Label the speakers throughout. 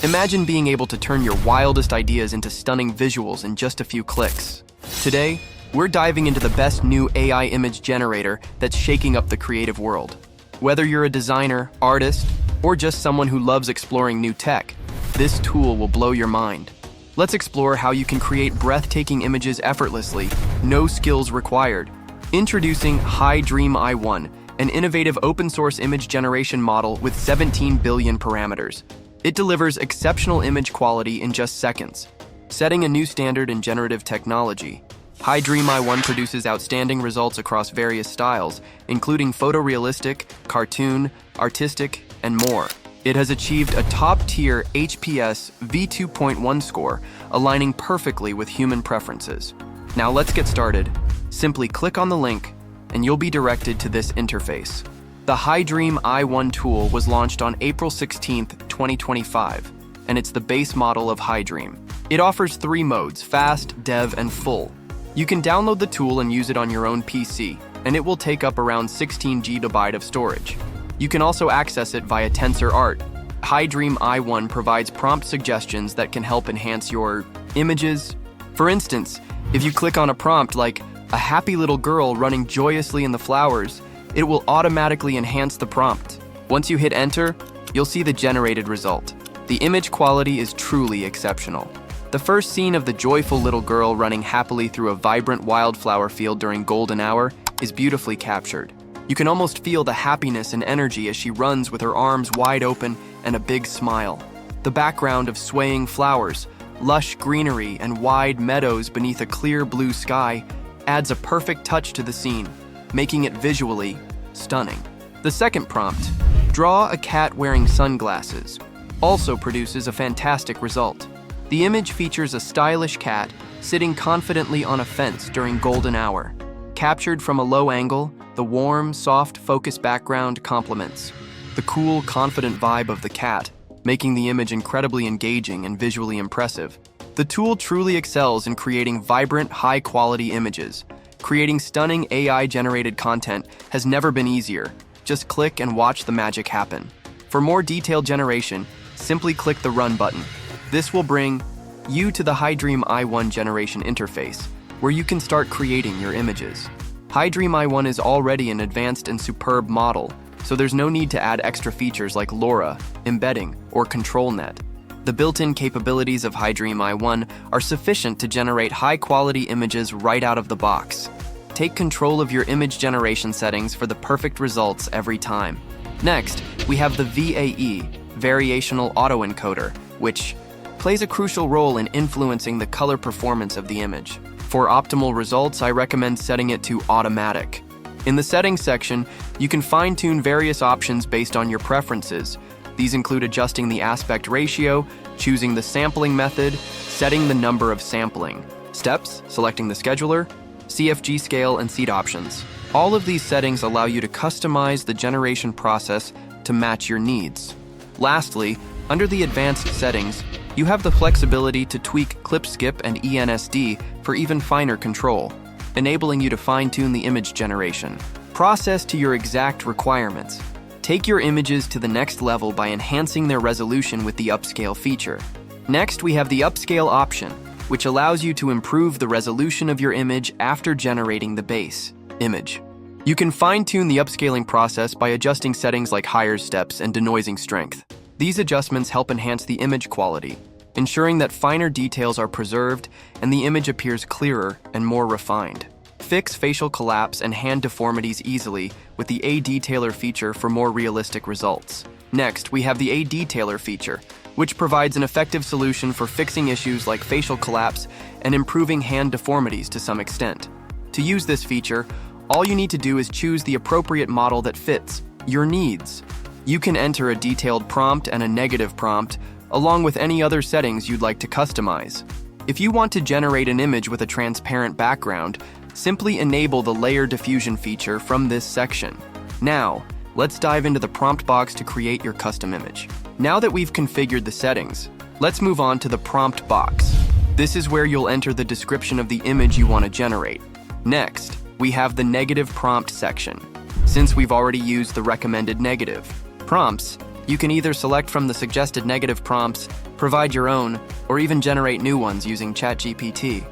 Speaker 1: Imagine being able to turn your wildest ideas into stunning visuals in just a few clicks. Today, we're diving into the best new AI image generator that's shaking up the creative world. Whether you're a designer, artist, or just someone who loves exploring new tech, this tool will blow your mind. Let's explore how you can create breathtaking images effortlessly, no skills required. Introducing HiDream AI, an innovative open-source image generation model with 17 billion parameters. It delivers exceptional image quality in just seconds, setting a new standard in generative technology. HiDream AI produces outstanding results across various styles, including photorealistic, cartoon, artistic, and more. It has achieved a top-tier HPS v2.1 score, aligning perfectly with human preferences. Now let's get started. Simply click on the link, and you'll be directed to this interface. The HiDream AI tool was launched on April 16, 2025, and it's the base model of HiDream. It offers 3 modes: fast, dev, and full. You can download the tool and use it on your own PC, and it will take up around 16 GB of storage. You can also access it via TensorArt. HiDream AI provides prompt suggestions that can help enhance your images. For instance, if you click on a prompt like "a happy little girl running joyously in the flowers," it will automatically enhance the prompt. Once you hit enter, you'll see the generated result. The image quality is truly exceptional. The first scene of the joyful little girl running happily through a vibrant wildflower field during golden hour is beautifully captured. You can almost feel the happiness and energy as she runs with her arms wide open and a big smile. The background of swaying flowers, lush greenery, and wide meadows beneath a clear blue sky adds a perfect touch to the scene, making it visually stunning. The second prompt, "Draw a cat wearing sunglasses," also produces a fantastic result. The image features a stylish cat sitting confidently on a fence during golden hour. Captured from a low angle, the warm, soft focus background complements the cool, confident vibe of the cat, making the image incredibly engaging and visually impressive. The tool truly excels in creating vibrant, high-quality images. Creating stunning AI-generated content has never been easier. Just click and watch the magic happen. For more detailed generation, simply click the Run button. This will bring you to the HiDream AI generation interface, where you can start creating your images. HiDream AI is already an advanced and superb model, so there's no need to add extra features like LoRa, embedding, or ControlNet. The built-in capabilities of HiDream AI are sufficient to generate high-quality images right out of the box. Take control of your image generation settings for the perfect results every time. Next, we have the VAE, Variational Autoencoder, which plays a crucial role in influencing the color performance of the image. For optimal results, I recommend setting it to automatic. In the settings section, you can fine-tune various options based on your preferences. These include adjusting the aspect ratio, choosing the sampling method, setting the number of sampling steps, selecting the scheduler, CFG scale, and seed options. All of these settings allow you to customize the generation process to match your needs. Lastly, under the advanced settings, you have the flexibility to tweak clip skip and ENSD for even finer control, enabling you to fine-tune the image generation process to your exact requirements. Take your images to the next level by enhancing their resolution with the upscale feature. Next, we have the upscale option, which allows you to improve the resolution of your image after generating the base image. You can fine-tune the upscaling process by adjusting settings like higher steps and denoising strength. These adjustments help enhance the image quality, ensuring that finer details are preserved and the image appears clearer and more refined. Fix facial collapse and hand deformities easily with the A-Detailer feature for more realistic results. Next, we have the A-Detailer feature, which provides an effective solution for fixing issues like facial collapse and improving hand deformities to some extent. To use this feature, all you need to do is choose the appropriate model that fits your needs. You can enter a detailed prompt and a negative prompt, along with any other settings you'd like to customize. If you want to generate an image with a transparent background, simply enable the layer diffusion feature from this section. Now, let's dive into the prompt box to create your custom image. Now that we've configured the settings, let's move on to the prompt box. This is where you'll enter the description of the image you want to generate. Next, we have the negative prompt section. Since we've already used the recommended negative prompts, You can either select from the suggested negative prompts, provide your own, or even generate new ones using ChatGPT.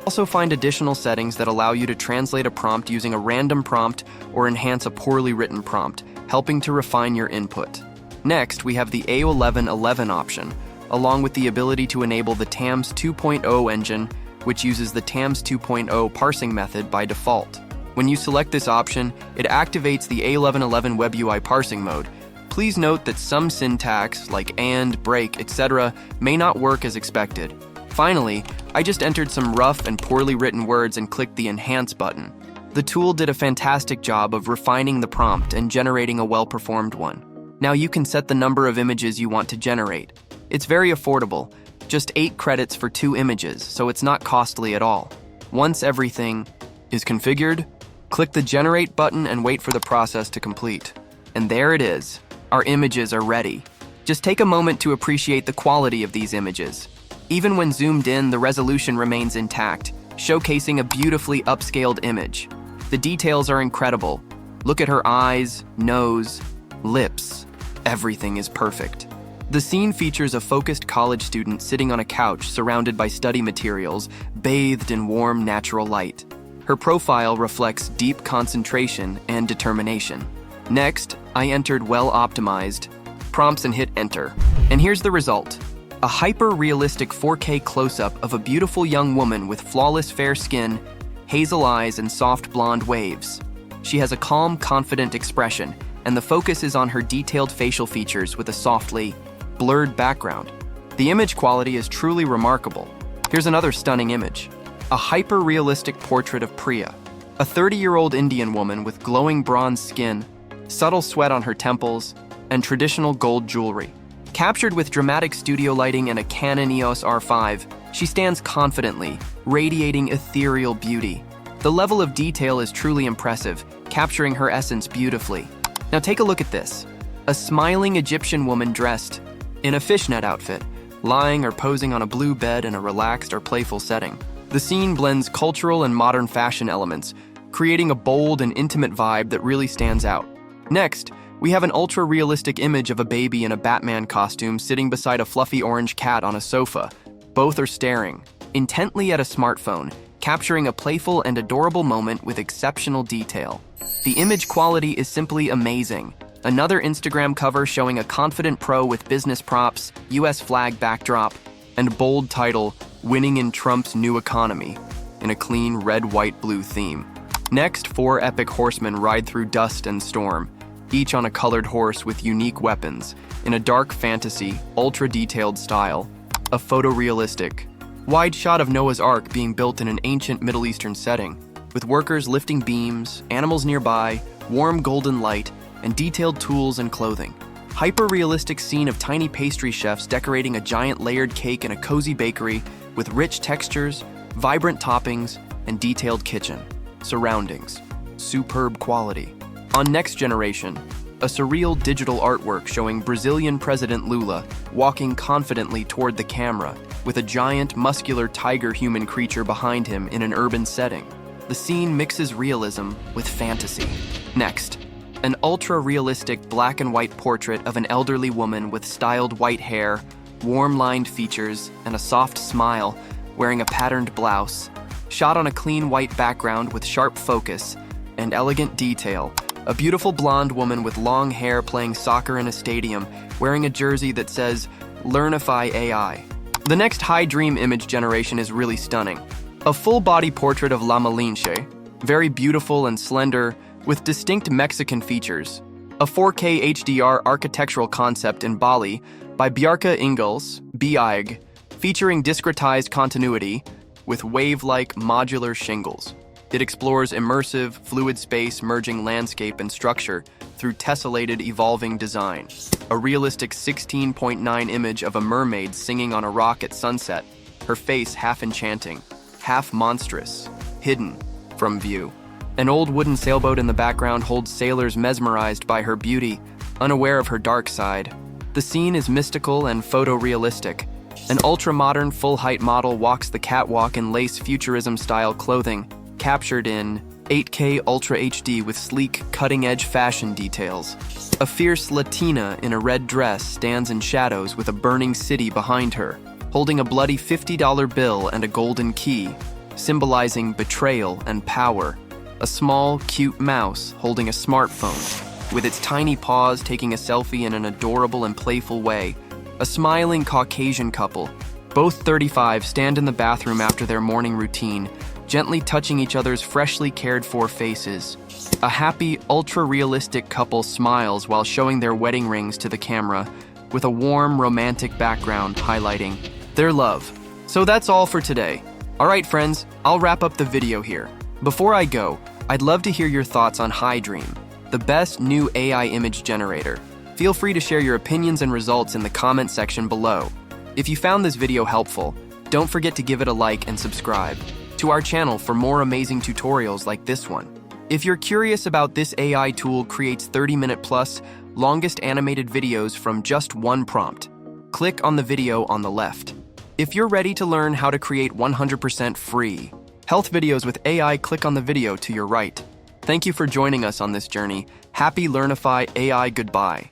Speaker 1: Also find additional settings that allow you to translate a prompt using a random prompt or enhance a poorly written prompt, helping to refine your input. Next, we have the A1111 option, along with the ability to enable the TAMS 2.0 engine, which uses the TAMS 2.0 parsing method by default. When you select this option, it activates the A1111 WebUI parsing mode. Please note that some syntax, like and, break, etc., may not work as expected. Finally, I just entered some rough and poorly written words and clicked the Enhance button. The tool did a fantastic job of refining the prompt and generating a well-performed one. Now you can set the number of images you want to generate. It's very affordable, just 8 credits for 2 images, so it's not costly at all. Once everything is configured, click the Generate button and wait for the process to complete. And there it is. Our images are ready. Just take a moment to appreciate the quality of these images. Even when zoomed in, the resolution remains intact, showcasing a beautifully upscaled image. The details are incredible. Look at her eyes, nose, lips. Everything is perfect. The scene features a focused college student sitting on a couch surrounded by study materials, bathed in warm, natural light. Her profile reflects deep concentration and determination. Next, I entered well-optimized prompts and hit enter. And here's the result. A hyper-realistic 4K close-up of a beautiful young woman with flawless fair skin, hazel eyes, and soft blonde waves. She has a calm, confident expression, and the focus is on her detailed facial features with a softly blurred background. The image quality is truly remarkable. Here's another stunning image. A hyper-realistic portrait of Priya, a 30-year-old Indian woman with glowing bronze skin, subtle sweat on her temples, and traditional gold jewelry. Captured with dramatic studio lighting and a Canon EOS R5, she stands confidently, radiating ethereal beauty. The level of detail is truly impressive, capturing her essence beautifully. Now take a look at this. A smiling Egyptian woman dressed in a fishnet outfit, lying or posing on a blue bed in a relaxed or playful setting. The scene blends cultural and modern fashion elements, creating a bold and intimate vibe that really stands out. Next, we have an ultra-realistic image of a baby in a Batman costume sitting beside a fluffy orange cat on a sofa. Both are staring intently at a smartphone, capturing a playful and adorable moment with exceptional detail. The image quality is simply amazing. Another Instagram cover showing a confident pro with business props, US flag backdrop, and bold title, Winning in Trump's New Economy, in a clean red, white, blue theme. Next, 4 epic horsemen ride through dust and storm, each on a colored horse with unique weapons, in a dark fantasy, ultra-detailed style. A photorealistic, wide shot of Noah's Ark being built in an ancient Middle Eastern setting, with workers lifting beams, animals nearby, warm golden light, and detailed tools and clothing. Hyper-realistic scene of tiny pastry chefs decorating a giant layered cake in a cozy bakery with rich textures, vibrant toppings, and detailed kitchen. Surroundings. Superb quality. On Next Generation, a surreal digital artwork showing Brazilian President Lula walking confidently toward the camera with a giant, muscular tiger human creature behind him in an urban setting. The scene mixes realism with fantasy. Next, an ultra-realistic black and white portrait of an elderly woman with styled white hair, warm-lined features, and a soft smile, wearing a patterned blouse, shot on a clean white background with sharp focus and elegant detail. A beautiful blonde woman with long hair playing soccer in a stadium, wearing a jersey that says, Learnify AI. The next HiDream image generation is really stunning. A full-body portrait of La Malinche, very beautiful and slender, with distinct Mexican features. A 4K HDR architectural concept in Bali by Bjarke Ingels, BIG, featuring discretized continuity with wave-like modular shingles. It explores immersive, fluid space merging landscape and structure through tessellated, evolving design. A realistic 16.9 image of a mermaid singing on a rock at sunset, her face half enchanting, half monstrous, hidden from view. An old wooden sailboat in the background holds sailors mesmerized by her beauty, unaware of her dark side. The scene is mystical and photorealistic. An ultra-modern, full-height model walks the catwalk in lace futurism-style clothing, captured in 8K Ultra HD with sleek, cutting-edge fashion details. A fierce Latina in a red dress stands in shadows with a burning city behind her, holding a bloody $50 bill and a golden key, symbolizing betrayal and power. A small, cute mouse holding a smartphone, with its tiny paws taking a selfie in an adorable and playful way. A smiling Caucasian couple, both 35, stand in the bathroom after their morning routine, gently touching each other's freshly cared-for faces. A happy, ultra-realistic couple smiles while showing their wedding rings to the camera, with a warm, romantic background highlighting their love. So that's all for today. Alright friends, I'll wrap up the video here. Before I go, I'd love to hear your thoughts on HiDream, the best new AI image generator. Feel free to share your opinions and results in the comment section below. If you found this video helpful, don't forget to give it a like and subscribe to our channel for more amazing tutorials like this one. If you're curious about this AI tool creates 30-minute plus longest animated videos from just one prompt, click on the video on the left. If you're ready to learn how to create 100% free health videos with AI, click on the video to your right. Thank you for joining us on this journey. Happy Learnify AI, goodbye.